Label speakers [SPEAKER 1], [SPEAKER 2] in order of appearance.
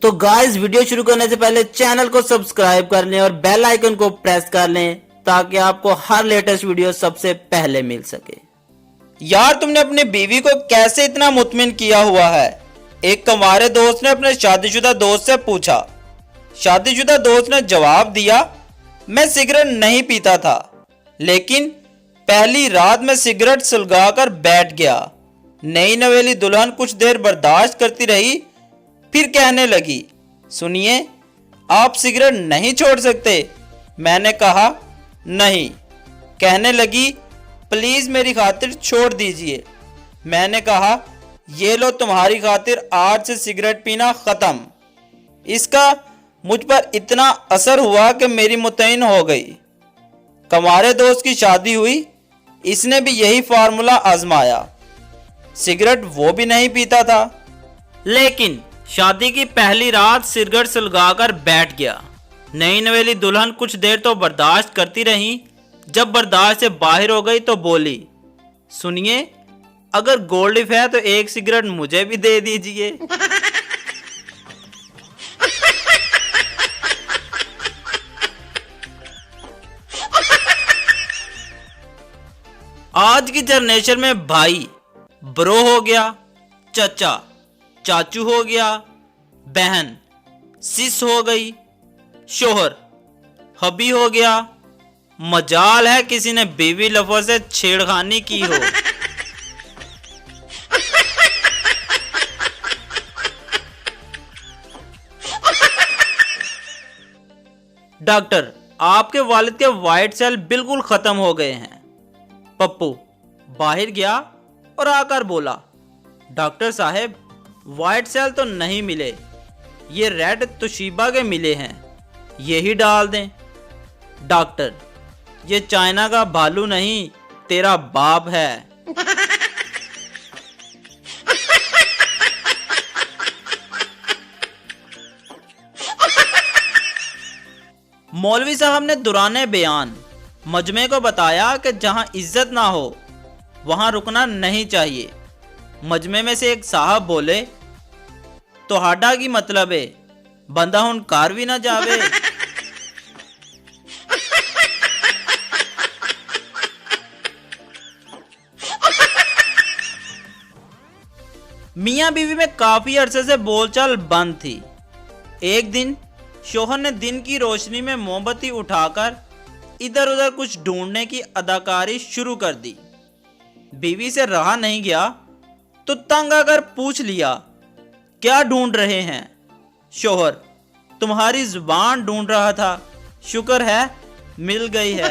[SPEAKER 1] तो guys video शुरू करने से पहले चैनल को सब्सक्राइब कर लें और बेल आइकन को प्रेस कर लें ताकि आपको हर लेटेस्ट वीडियो सबसे पहले मिल सके।
[SPEAKER 2] यार तुमने अपनी बीवी को कैसे इतना मुतमिन किया हुआ है? एक हमारे दोस्त ने अपने शादीशुदा दोस्त से पूछा। शादीशुदा दोस्त ने जवाब दिया, मैं सिगरेट नहीं पीता था, लेकिन पहली रात में सिगरेट सुलगाकर बैठ गया। नई नवेली दुल्हन कुछ देर बर्दाश्त करती रही, फिर कहने लगी, सुनिए आप सिगरेट नहीं छोड़ सकते? मैंने कहा नहीं। कहने लगी, प्लीज मेरी खातिर छोड़ दीजिए। मैंने कहा, ये लो तुम्हारी खातिर आज से सिगरेट पीना खत्म। इसका मुझ पर इतना असर हुआ कि मेरी मुतैन हो गई। हमारे दोस्त की शादी हुई, इसने भी यही फार्मूला आजमाया। सिगरेट वो भी नहीं पीता था,
[SPEAKER 1] लेकिन शादी की पहली रात सिगरेट सुलगाकर बैठ गया। नई नवेली दुल्हन कुछ देर तो बर्दाश्त करती रही, जब बर्दाश्त से बाहर हो गई तो बोली, सुनिए अगर गोल्ड लिफ है तो एक सिगरेट मुझे भी दे दीजिए। आज की जनरेशन में भाई ब्रो हो गया, चचा चाचू हो गया, बहन सिस हो गई, शोहर हबी हो गया। मजाल है किसी ने बीवी लफर से छेड़खानी की हो। डॉक्टर आपके वालिद के वाइट सेल बिल्कुल खत्म हो गए हैं। पप्पू बाहर गया और आकर बोला, डॉक्टर साहब वाइट सेल तो नहीं मिले, ये रेड तोशीबा के मिले हैं, यही डाल दें। डॉक्टर ये चाइना का भालू नहीं तेरा बाप है। मौलवी साहब ने दुराने बयान मजमे को बताया कि जहां इज्जत ना हो वहां रुकना नहीं चाहिए। मजमे में से एक साहब बोले, तो हाडा की मतलब है बंदा हुन कार भी ना जावे। मियां बीवी में काफी अरसे से बोलचाल बंद थी। एक दिन शोहर ने दिन की रोशनी में मोमबत्ती उठाकर इधर उधर कुछ ढूंढने की अदाकारी शुरू कर दी। बीवी से रहा नहीं गया तो तंग आकर पूछ लिया, क्या ढूंढ रहे हैं? शोहर, तुम्हारी जुबान ढूंढ रहा था, शुक्र है मिल गई है।